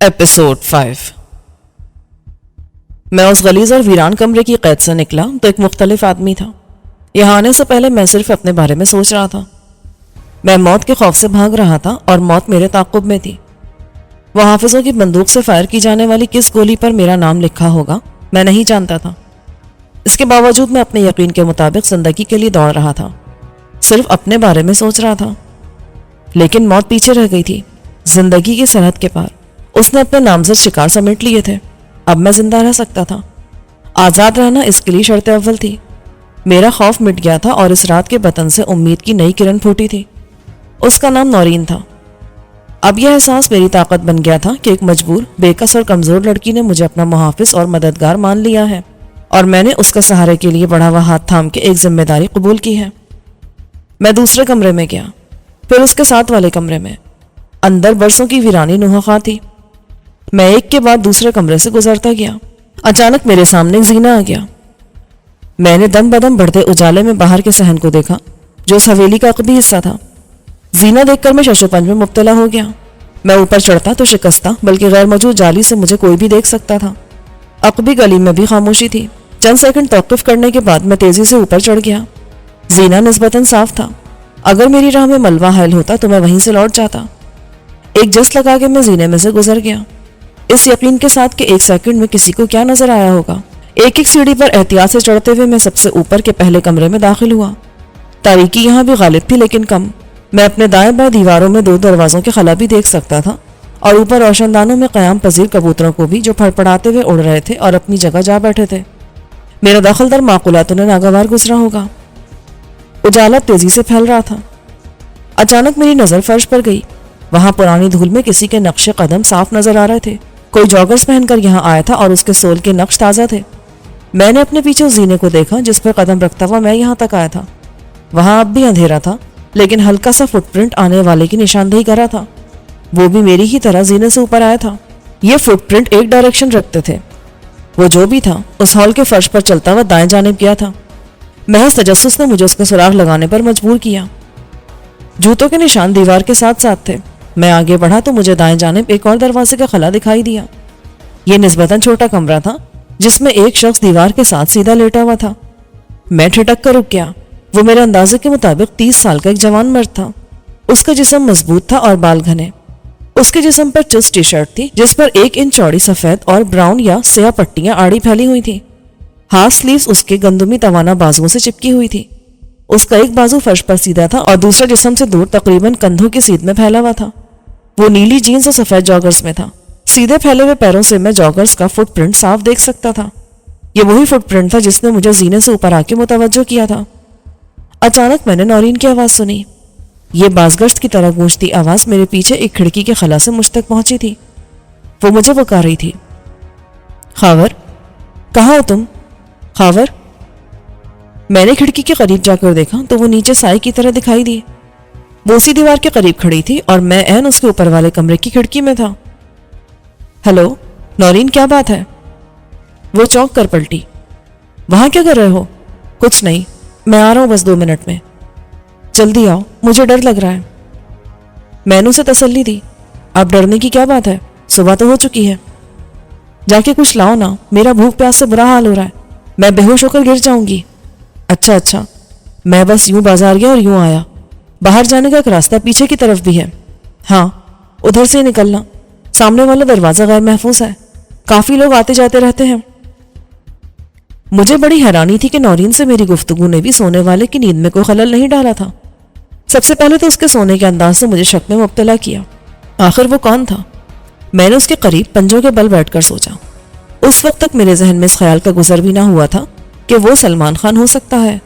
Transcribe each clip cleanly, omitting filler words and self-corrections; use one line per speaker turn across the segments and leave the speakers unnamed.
Episode 5۔ میں اس غلیظ اور ویران کمرے کی قید سے نکلا تو ایک مختلف آدمی تھا۔ یہاں آنے سے پہلے میں صرف اپنے بارے میں سوچ رہا تھا۔ میں موت کے خوف سے بھاگ رہا تھا اور موت میرے تعاقب میں تھی۔ وہ حافظوں کی بندوق سے فائر کی جانے والی کس گولی پر میرا نام لکھا ہوگا میں نہیں جانتا تھا۔ اس کے باوجود میں اپنے یقین کے مطابق زندگی کے لیے دوڑ رہا تھا، صرف اپنے بارے میں سوچ رہا تھا۔ لیکن موت پیچھے رہ گئی تھی، زندگی کی سرحد کے پار۔ اس نے اپنے نامزد شکار سمیٹ لیے تھے۔ اب میں زندہ رہ سکتا تھا۔ آزاد رہنا اس کے لیے شرط اول تھی۔ میرا خوف مٹ گیا تھا اور اس رات کے بطن سے امید کی نئی کرن پھوٹی تھی۔ اس کا نام نورین تھا۔ اب یہ احساس میری طاقت بن گیا تھا کہ ایک مجبور، بے کس اور کمزور لڑکی نے مجھے اپنا محافظ اور مددگار مان لیا ہے، اور میں نے اس کا سہارے کے لیے بڑھا ہوا ہاتھ تھام کے ایک ذمہ داری قبول کی ہے۔ میں دوسرے کمرے میں گیا، پھر اس کے ساتھ والے کمرے میں۔ اندر برسوں کی ویرانی نوحہ تھی۔ میں ایک کے بعد دوسرے کمرے سے گزرتا گیا۔ اچانک میرے سامنے ایک زینہ آ گیا۔ میں نے دم بدم بڑھتے اجالے میں باہر کے صحن کو دیکھا جو اس حویلی کا عقبی حصہ تھا۔ زینہ دیکھ کر میں شش و پنج میں مبتلا ہو گیا۔ میں اوپر چڑھتا تو شکستہ بلکہ غیر موجود جالی سے مجھے کوئی بھی دیکھ سکتا تھا۔ عقبی گلی میں بھی خاموشی تھی۔ چند سیکنڈ توقف کرنے کے بعد میں تیزی سے اوپر چڑھ گیا۔ زینہ نسبتاً صاف تھا۔ اگر میری راہ میں ملبہ حائل ہوتا تو میں وہیں سے لوٹ جاتا۔ ایک جس لگا کے میں زینے میں سے گزر گیا، اس یقین کے ساتھ کہ ایک سیکنڈ میں کسی کو کیا نظر آیا ہوگا۔ ایک ایک سیڑھی پر احتیاط سے چڑھتے ہوئے میں سب سے اوپر کے پہلے کمرے میں داخل ہوا۔ تاریکی یہاں بھی غالب تھی لیکن کم۔ میں اپنے دائیں بائیں دیواروں میں دو دروازوں کے خلا بھی دیکھ سکتا تھا، اور اوپر روشن دانوں میں قیام پذیر کبوتروں کو بھی جو پھڑپڑاتے ہوئے اڑ رہے تھے اور اپنی جگہ جا بیٹھے تھے۔ میرا دخل در معقولات انہیں ناگوار گزرا ہوگا۔ اجالا تیزی سے پھیل رہا تھا۔ اچانک میری نظر فرش پر گئی۔ وہاں پرانی دھول میں کسی کے نقش قدم صاف نظر آ رہے تھے۔ کوئی جاگرز پہن کر یہاں آیا تھا اور اس کے سول کے نقش تازہ تھے۔ میں نے اپنے پیچھے اس زینے کو دیکھا جس پر قدم رکھتا ہوا میں یہاں تک آیا تھا۔ وہاں اب بھی اندھیرا تھا لیکن ہلکا سا فٹ پرنٹ آنے والے کی نشاندہی کر رہا تھا۔ وہ بھی میری ہی طرح زینے سے اوپر آیا تھا۔ یہ فٹ پرنٹ ایک ڈائریکشن رکھتے تھے۔ وہ جو بھی تھا اس ہال کے فرش پر چلتا ہوا دائیں جانب گیا تھا۔ محض تجسس نے مجھے اس کا سراغ لگانے پر مجبور کیا۔ جوتوں کے نشان دیوار کے ساتھ ساتھ تھے۔ میں آگے بڑھا تو مجھے دائیں جانب ایک اور دروازے کا خلا دکھائی دیا۔ یہ نسبتاً چھوٹا کمرہ تھا جس میں ایک شخص دیوار کے ساتھ سیدھا لیٹا ہوا تھا۔ میں ٹھٹک کر رک گیا۔ وہ میرے اندازے کے مطابق 30 سال کا ایک جوان مرد تھا۔ اس کا جسم مضبوط تھا اور بال گھنے۔ اس کے جسم پر چست ٹی شرٹ تھی جس پر 1 انچ چوڑی سفید اور براؤن یا سیاہ پٹیاں آڑی پھیلی ہوئی تھیں۔ ہاف سلیوز اس کے گندمی توانا بازوؤں سے چپکی ہوئی تھی۔ اس کا ایک بازو فرش پر سیدھا تھا اور دوسرا جسم سے دور تقریباً کندھوں کی سیدھ میں پھیلا ہوا تھا۔ وہ نیلی جینز اور سفید جاگرز میں تھا۔ سیدھے پھیلے ہوئے پیروں سے میں جاگرز کا فٹ پرنٹ صاف دیکھ سکتا تھا۔ یہ وہی فٹ پرنٹ تھا جس نے مجھے زینے سے اوپر آ کے متوجہ کیا تھا۔ اچانک میں نے نورین کی آواز سنی۔ یہ بازگشت کی طرح گونجتی آواز میرے پیچھے ایک کھڑکی کے خلا سے مجھ تک پہنچی تھی۔ وہ مجھے پکار رہی تھی، خاور، کہاں ہو تم؟ خاور۔ میں نے کھڑکی کے قریب جا کر دیکھا تو وہ نیچے سائے کی طرح دکھائی دی۔ وہ اسی دیوار کے قریب کھڑی تھی اور میں عین اس کے اوپر والے کمرے کی کھڑکی میں تھا۔ ہیلو نورین، کیا بات ہے؟ وہ چونک کر پلٹی۔ وہاں کیا کر رہے ہو؟ کچھ نہیں، میں آ رہا ہوں بس 2 منٹ میں۔ جلدی آؤ، مجھے ڈر لگ رہا ہے۔ میں نے اسے تسلی دی۔ اب ڈرنے کی کیا بات ہے، صبح تو ہو چکی ہے۔ جا کے کچھ لاؤ نا، میرا بھوک پیاس سے برا حال ہو رہا ہے، میں بے ہوش ہو کر گر جاؤں گی۔ اچھا، میں بس یوں بازار گیا اور یوں آیا۔ باہر جانے کا ایک راستہ پیچھے کی طرف بھی ہے۔ ہاں، ادھر سے نکلنا، سامنے والا دروازہ غیر محفوظ ہے، کافی لوگ آتے جاتے رہتے ہیں۔ مجھے بڑی حیرانی تھی کہ نورین سے میری گفتگو نے بھی سونے والے کی نیند میں کوئی خلل نہیں ڈالا تھا۔ سب سے پہلے تو اس کے سونے کے انداز سے مجھے شک میں مبتلا کیا۔ آخر وہ کون تھا؟ میں نے اس کے قریب پنجوں کے بل بیٹھ کر سوچا۔ اس وقت تک میرے ذہن میں اس خیال کا گزر بھی نہ ہوا تھا کہ وہ سلمان خان ہو سکتا ہے۔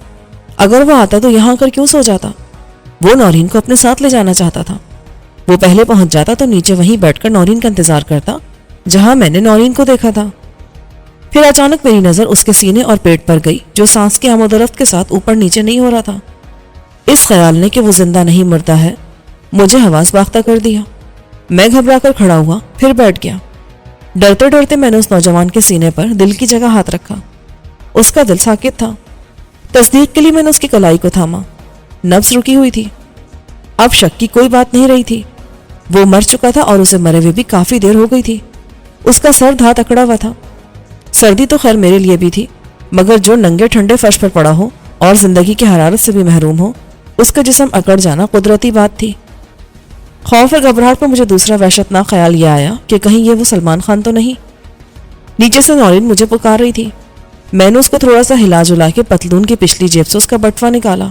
اگر وہ آتا تو یہاں کر کیوں سو جاتا؟ وہ نورین کو اپنے ساتھ لے جانا چاہتا تھا۔ وہ پہلے پہنچ جاتا تو نیچے وہیں بیٹھ کر نورین کا انتظار کرتا جہاں میں نے نورین کو دیکھا تھا۔ پھر اچانک میری نظر اس کے سینے اور پیٹ پر گئی جو سانس کے آمد و رفت کے ساتھ اوپر نیچے نہیں ہو رہا تھا۔ اس خیال نے کہ وہ زندہ نہیں مردہ ہے مجھے حواس باختہ کر دیا۔ میں گھبرا کر کھڑا ہوا، پھر بیٹھ گیا۔ ڈرتے ڈرتے میں نے اس نوجوان کے سینے پر دل کی جگہ ہاتھ رکھا۔ اس کا دل ساکت تھا۔ تصدیق کے لیے میں نے اس کی کلائی کو تھاما۔ نبض رکی ہوئی تھی۔ اب شک کی کوئی بات نہیں رہی تھی۔ وہ مر چکا تھا اور اسے مرے ہوئے بھی کافی دیر ہو گئی تھی۔ اس کا سر دھات اکڑا ہوا تھا۔ سردی تو خیر میرے لیے بھی تھی، مگر جو ننگے ٹھنڈے فرش پر پڑا ہو اور زندگی کی حرارت سے بھی محروم ہو، اس کا جسم اکڑ جانا قدرتی بات تھی۔ خوف اور گھبراہٹ پر مجھے دوسرا وحشتناک خیال یہ آیا کہ کہیں یہ وہ سلمان خان تو نہیں۔ نیچے سے نورین مجھے پکار رہی تھی۔ میں نے اس کو تھوڑا سا ہلا جلا کے پتلون کی پچھلی جیب سے اس کا بٹوا نکالا۔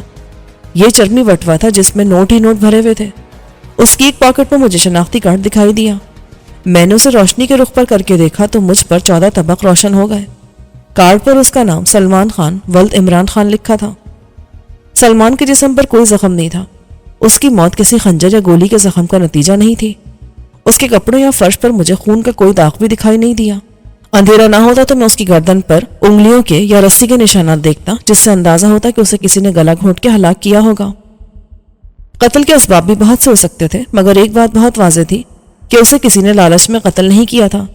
یہ چرمی بٹوا تھا جس میں نوٹ ہی نوٹ بھرے ہوئے تھے۔ اس کی ایک پاکٹ میں مجھے شناختی کارڈ دکھائی دیا۔ میں نے اسے روشنی کے رخ پر کر کے دیکھا تو مجھ پر 14 طبق روشن ہو گئے۔ کارڈ پر اس کا نام سلمان خان ولد عمران خان لکھا تھا۔ سلمان کے جسم پر کوئی زخم نہیں تھا۔ اس کی موت کسی خنجر یا گولی کے زخم کا نتیجہ نہیں تھی۔ اس کے کپڑوں یا فرش پر مجھے خون کا کوئی داغ بھی دکھائی نہیں دیا۔ اندھیرا نہ ہوتا تو میں اس کی گردن پر انگلیوں کے یا رسی کے نشانات دیکھتا، جس سے اندازہ ہوتا کہ اسے کسی نے گلا گھونٹ کے ہلاک کیا ہوگا۔ قتل کے اسباب بھی بہت سے ہو سکتے تھے، مگر ایک بات بہت واضح تھی کہ اسے کسی نے لالچ میں قتل نہیں کیا تھا۔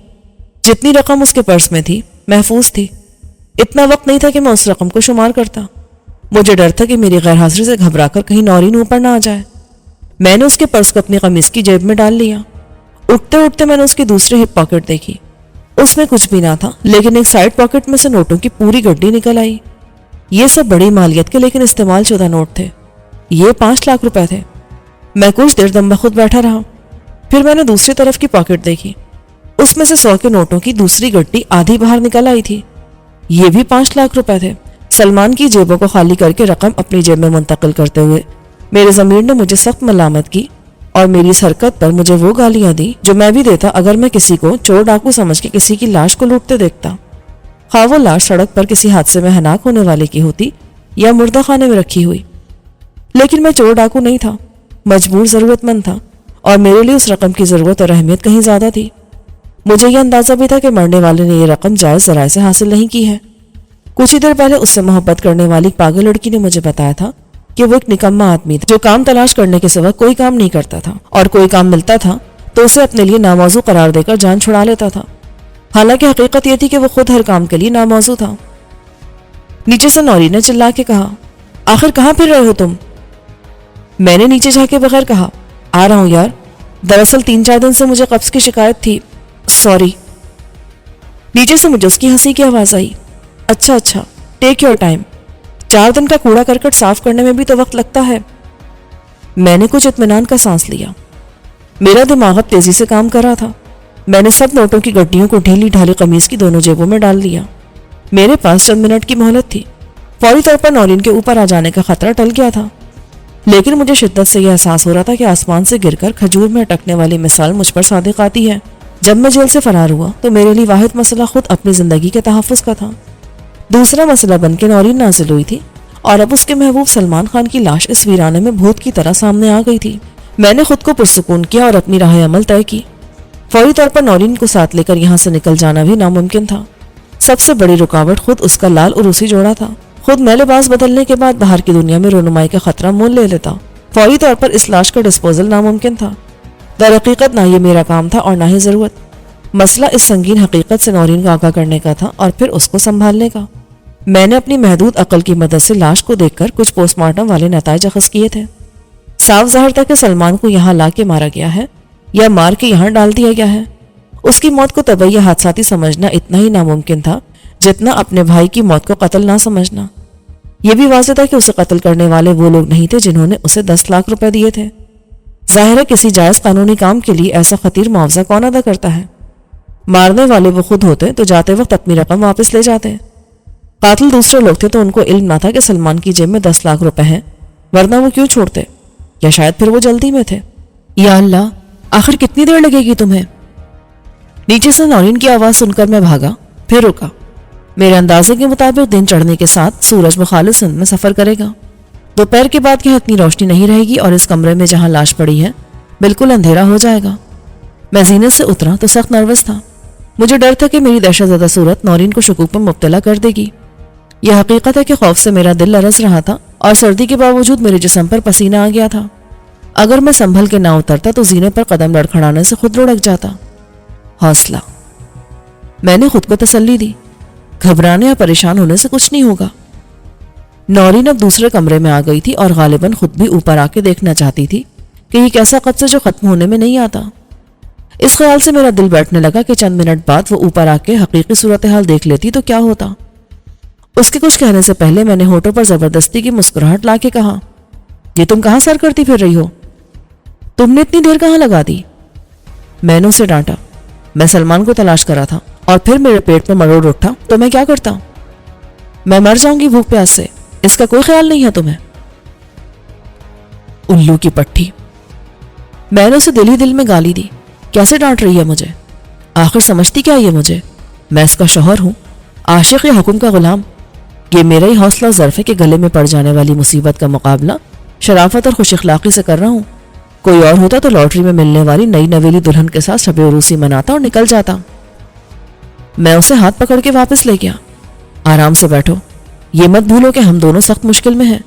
جتنی رقم اس کے پرس میں تھی محفوظ تھی۔ اتنا وقت نہیں تھا کہ میں اس رقم کو شمار کرتا۔ مجھے ڈر تھا کہ میری غیر حاضری سے گھبرا کر کہیں نورین اوپر نہ آ جائے۔ میں نے اس کے پرس کو اپنی قمیض کی جیب میں ڈال لیا۔ اٹھتے اٹھتے میں نے اس کی دوسری ہپ پاکٹ دیکھی۔ اس میں کچھ بھی نہ تھا، لیکن ایک سائیڈ پاکٹ میں سے نوٹوں کی پوری گڈی نکل آئی۔ یہ سب بڑی مالیت کے لیکن استعمال شدہ نوٹ تھے۔ یہ 5 لاکھ روپے تھے۔ میں کچھ دیر دم بخود بیٹھا رہا۔ پھر میں نے دوسری طرف کی پاکٹ دیکھی۔ اس میں سے 100 کے نوٹوں کی دوسری گڈی آدھی باہر نکل آئی تھی۔ یہ بھی 5 لاکھ روپے تھے۔ سلمان کی جیبوں کو خالی کر کے رقم اپنی جیب میں منتقل کرتے ہوئے میرے ضمیر نے مجھے سخت ملامت کی اور میری اس حرکت پر مجھے وہ گالیاں دی جو میں بھی دیتا اگر میں کسی کو چور ڈاکو سمجھ کے کسی کی لاش کو لوٹتے دیکھتا، خواہ وہ لاش سڑک پر کسی حادثے میں ہلاک ہونے والے کی ہوتی یا مردہ خانے میں رکھی ہوئی۔ لیکن میں چور ڈاکو نہیں تھا، مجبور ضرورت مند تھا، اور میرے لیے اس رقم کی ضرورت اور اہمیت کہیں زیادہ تھی۔ مجھے یہ اندازہ بھی تھا کہ مرنے والے نے یہ رقم جائز ذرائع سے حاصل نہیں کی ہے۔ کچھ ہی دیر پہلے اس سے محبت کرنے والی پاگل لڑکی نے مجھے بتایا تھا کہ وہ ایک نکما آدمی تھا جو کام تلاش کرنے کے سوا کوئی کام نہیں کرتا تھا، اور کوئی کام ملتا تھا تو اسے اپنے لیے ناموزوں قرار دے کر جان چھڑا لیتا تھا۔ حالانکہ حقیقت یہ تھی کہ وہ خود ہر کام کے لیے ناموزوں تھا۔ نیچے سے نورین نے چلا کے کہا، آخر کہاں پھر رہے ہو تم؟ میں نے نیچے جا کے بغیر کہا، آ رہا ہوں یار، دراصل 3-4 دن سے مجھے قبض کی شکایت تھی، سوری۔ نیچے سے مجھے اس کی ہنسی کی آواز آئی، اچھا ٹیک یور ٹائم، 4 دن کا کوڑا کرکٹ صاف کرنے میں بھی تو وقت لگتا ہے۔ میں نے کچھ اطمینان کا سانس لیا۔ میرا دماغ اب تیزی سے کام کر رہا تھا۔ میں نے سب نوٹوں کی گڈیوں کو ڈھیلی ڈھالی قمیض کی دونوں جیبوں میں ڈال دیا۔ میرے پاس چند منٹ کی مہلت تھی۔ فوری طور پر نورین کے اوپر آ جانے کا خطرہ ٹل گیا تھا، لیکن مجھے شدت سے یہ احساس ہو رہا تھا کہ آسمان سے گر کر کھجور میں اٹکنے والی مثال مجھ پر صادق آتی ہے۔ جب میں جیل سے فرار ہوا تو میرے لیے واحد مسئلہ خود اپنی زندگی کے تحفظ کا تھا۔ دوسرا مسئلہ بن کے نورین نازل ہوئی تھی، اور اب اس کے محبوب سلمان خان کی لاش اس ویرانے میں بھوت کی طرح سامنے آ گئی تھی۔ میں نے خود کو پرسکون کیا اور اپنی راہ عمل طے کی۔ فوری طور پر نورین کو ساتھ لے کر یہاں سے نکل جانا بھی ناممکن تھا۔ سب سے بڑی رکاوٹ خود اس کا لال عروسی جوڑا تھا۔ خود میں لباس بدلنے کے بعد باہر کی دنیا میں رونمائی کا خطرہ مول لے لیتا۔ فوری طور پر اس لاش کا ڈسپوزل ناممکن تھا۔ در حقیقت نہ یہ میرا کام تھا اور نہ ہی ضرورت۔ مسئلہ اس سنگین حقیقت سے نورین کو آگاہ کرنے کا تھا اور پھر اس کو سنبھالنے کا۔ میں نے اپنی محدود عقل کی مدد سے لاش کو دیکھ کر کچھ پوسٹ مارٹم والے نتائج اخذ کیے تھے۔ صاف ظاہر تھا کہ سلمان کو یہاں لا کے مارا گیا ہے یا مار کے یہاں ڈال دیا گیا ہے۔ اس کی موت کو طبعی یا حادثاتی سمجھنا اتنا ہی ناممکن تھا جتنا اپنے بھائی کی موت کو قتل نہ سمجھنا۔ یہ بھی واضح تھا کہ اسے قتل کرنے والے وہ لوگ نہیں تھے جنہوں نے اسے 10 لاکھ روپے دیے تھے۔ ظاہر ہے کسی جائز قانونی کام کے لیے ایسا خطیر معاوضہ کون ادا کرتا ہے؟ مارنے والے وہ خود ہوتے تو جاتے وقت اپنی رقم واپس لے جاتے۔ قاتل دوسرے لوگ تھے تو ان کو علم نہ تھا کہ سلمان کی جیب میں 10 لاکھ روپے ہیں، ورنہ وہ کیوں چھوڑتے؟ یا شاید پھر وہ جلدی میں تھے۔ یا اللہ، آخر کتنی دیر لگے گی تمہیں؟ نیچے سے نورین کی آواز سن کر میں بھاگا، پھر رکا۔ میرے اندازے کے مطابق دن چڑھنے کے ساتھ سورج مخالف سمت میں سفر کرے گا۔ دوپہر کے بعد یہاں اتنی روشنی نہیں رہے گی اور اس کمرے میں جہاں لاش پڑی ہے بالکل اندھیرا ہو جائے گا۔ میں زینت سے اترا تو سخت نروس تھا۔ مجھے ڈر تھا کہ میری دہشت زدہ صورت نورین کو شکوک میں مبتلا کر دے گی۔ یہ حقیقت ہے کہ خوف سے میرا دل لرز رہا تھا اور سردی کے باوجود میرے جسم پر پسینہ آ گیا تھا۔ اگر میں سنبھل کے نہ اترتا تو زینے پر قدم لڑکھڑانے سے خود لڑک جاتا۔ حوصلہ، میں نے خود کو تسلی دی، گھبرانے یا پریشان ہونے سے کچھ نہیں ہوگا۔ نورین اب دوسرے کمرے میں آ گئی تھی اور غالباً خود بھی اوپر آ کے دیکھنا چاہتی تھی کہ یہ کیسا قبض ہے جو ختم ہونے میں نہیں آتا۔ اس خیال سے میرا دل بیٹھنے لگا کہ چند منٹ بعد وہ اوپر آ کے حقیقی صورتحال دیکھ لیتی تو کیا ہوتا۔ اس کے کچھ کہنے سے پہلے میں نے ہونٹوں پر زبردستی کی مسکراہٹ لا کے کہا، یہ تم کہاں سر کرتی پھر رہی ہو؟ تم نے اتنی دیر کہاں لگا دی؟ میں نے اسے ڈانٹا۔ میں سلمان کو تلاش کرا تھا اور پھر میرے پیٹ میں مروڑ اٹھا تو میں کیا کرتا؟ میں مر جاؤں گی بھوک پیاس سے، اس کا کوئی خیال نہیں ہے تمہیں؟ الو کی پٹھی۔ میں نے اسے دل ہی دل میں گالی دی۔ کیسے ڈانٹ رہی ہے مجھے؟ آخر سمجھتی کیا یہ مجھے؟ میں اس کا شوہر ہوں، عاشق یا حکم کا غلام؟ یہ میرا ہی حوصلہ ظرف ہے کہ گلے میں پڑ جانے والی مصیبت کا مقابلہ شرافت اور خوش اخلاقی سے کر رہا ہوں۔ کوئی اور ہوتا تو لاٹری میں ملنے والی نئی نویلی دلہن کے ساتھ شب عروسی مناتا اور نکل جاتا۔ میں اسے ہاتھ پکڑ کے واپس لے گیا۔ آرام سے بیٹھو، یہ مت بھولو کہ ہم دونوں سخت مشکل میں ہیں۔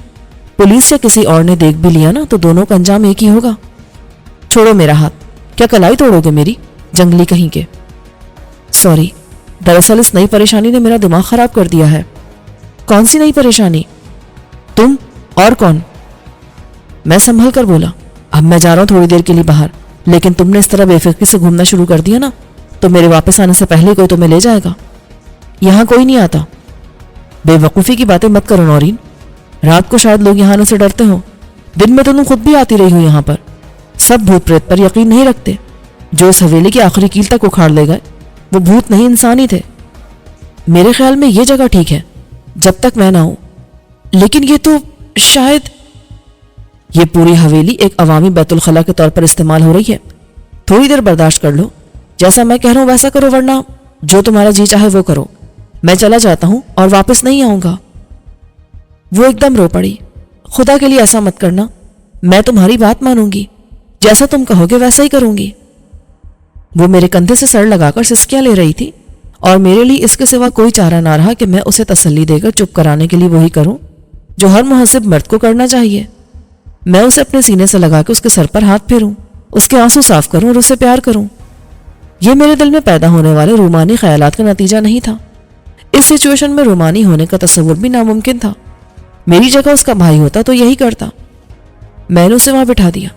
پولیس یا کسی اور نے دیکھ بھی لیا نا تو دونوں کا انجام ایک ہی ہوگا۔ چھوڑو میرا ہاتھ، کیا کلائی توڑو گے میری؟ جنگلی کہیں کے۔ سوری، دراصل اس نئی پریشانی نے میرا دماغ خراب کر دیا ہے۔ کون سی نئی پریشانی؟ تم اور کون؟ میں سنبھل کر بولا، اب میں جا رہا ہوں تھوڑی دیر کے لیے باہر، لیکن تم نے اس طرح بے فکری سے گھومنا شروع کر دیا نا تو میرے واپس آنے سے پہلے کوئی تمہیں لے جائے گا۔ یہاں کوئی نہیں آتا۔ بے وقوفی کی باتیں مت کرو نورین، رات کو شاید لوگ یہاں آنے سے ڈرتے ہوں، دن میں تو تم خود بھی آتی رہی ہو یہاں پر۔ سب بھوت پریت پر یقین نہیں رکھتے، جو اس حویلی کی آخری کیل تک اکھاڑ لے گئے وہ بھوت نہیں انسان ہی تھے۔ میرے خیال میں یہ جگہ ٹھیک ہے جب تک میں نہ ہوں، لیکن یہ تو شاید یہ پوری حویلی ایک عوامی بیت الخلا کے طور پر استعمال ہو رہی ہے۔ تھوڑی دیر برداشت کر لو، جیسا میں کہہ رہا ہوں ویسا کرو، ورنہ جو تمہارا جی چاہے وہ کرو۔ میں چلا جاتا ہوں اور واپس نہیں آؤں گا۔ وہ ایک دم رو پڑی۔ خدا کے لیے ایسا مت کرنا، میں تمہاری بات مانوں گی، جیسا تم کہو گے ویسا ہی کروں گی۔ وہ میرے کندھے سے سر لگا کر سسکیاں لے رہی تھی اور میرے لیے اس کے سوا کوئی چارہ نہ رہا کہ میں اسے تسلی دے کر چپ کرانے کے لیے وہی کروں جو ہر مہذب مرد کو کرنا چاہیے۔ میں اسے اپنے سینے سے لگا کے اس کے سر پر ہاتھ پھیروں، اس کے آنسو صاف کروں اور اسے پیار کروں۔ یہ میرے دل میں پیدا ہونے والے رومانی خیالات کا نتیجہ نہیں تھا۔ اس سچویشن میں رومانی ہونے کا تصور بھی ناممکن تھا۔ میری جگہ اس کا بھائی ہوتا تو یہی کرتا۔ میں نے اسے وہاں بٹھا دیا۔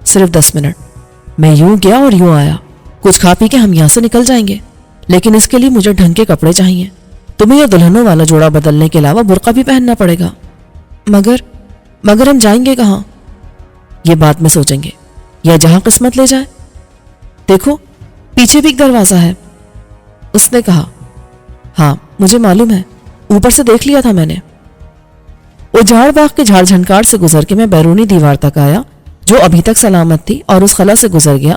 صرف 10 منٹ۔ میں یوں گیا اور یوں آیا۔ کچھ کھا پی کے ہم یہاں سے نکل جائیں گے، لیکن اس کے لیے مجھے ڈھنگ کے کپڑے چاہیے۔ تمہیں یہ دلہنوں والا جوڑا بدلنے کے علاوہ برقع بھی پہننا پڑے گا۔ مگر ہم جائیں گے کہاں؟ یہ بعد میں سوچیں گے، یا جہاں قسمت لے جائے۔ دیکھو پیچھے بھی ایک دروازہ ہے، اس نے کہا۔ ہاں مجھے معلوم ہے، اوپر سے دیکھ لیا تھا میں نے۔ اجاڑ باغ کے جھاڑ جھنکاڑ سے گزر کے میں بیرونی دیوار تک آیا جو ابھی تک سلامت تھی، اور اس خلا سے گزر گیا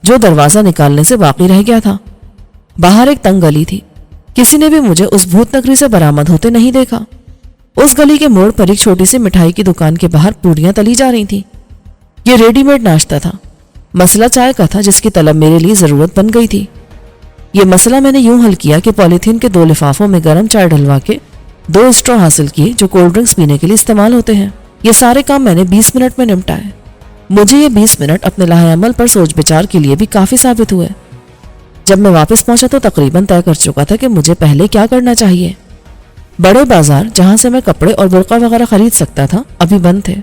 جو دروازہ نکالنے سے باقی رہ گیا تھا۔ باہر ایک تنگ گلی تھی، کسی نے بھی مجھے اس بھوت نگری سے برآمد ہوتے نہیں دیکھا۔ اس گلی کے موڑ پر ایک چھوٹی سی مٹھائی کی دکان کے باہر پوڑیاں تلی جا رہی تھیں۔ یہ ریڈی میڈ ناشتہ تھا۔ مسئلہ چائے کا تھا جس کی طلب میرے لیے ضرورت بن گئی تھی۔ یہ مسئلہ میں نے یوں حل کیا کہ پولیتھین کے 2 لفافوں میں گرم چائے ڈلوا کے 2 اسٹرو حاصل کیے جو کولڈ ڈرنکس پینے کے لیے استعمال ہوتے ہیں۔ یہ سارے کام میں نے 20 منٹ میں نمٹائے۔ مجھے یہ 20 منٹ اپنے لاہ عمل پر سوچ بچار کے لیے بھی کافی ثابت ہوئے۔ جب میں واپس پہنچا تو تقریباً طے کر چکا تھا کہ مجھے پہلے کیا کرنا چاہیے۔ بڑے بازار جہاں سے میں کپڑے اور برقع وغیرہ خرید سکتا تھا ابھی بند تھے۔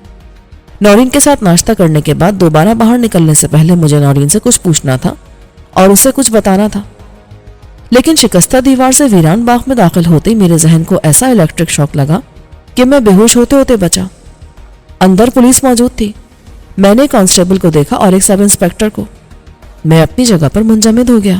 نورین کے ساتھ ناشتہ کرنے کے بعد دوبارہ باہر نکلنے سے پہلے مجھے نورین سے کچھ پوچھنا تھا اور اسے کچھ بتانا تھا، لیکن شکستہ دیوار سے ویران باغ میں داخل ہوتے ہی میرے ذہن کو ایسا الیکٹرک شاک لگا کہ میں بے ہوش ہوتے ہوتے بچا۔ اندر پولیس موجود تھی۔ میں نے کانسٹیبل کو دیکھا اور ایک سب انسپیکٹر کو۔ میں اپنی جگہ پر منجمد ہو گیا۔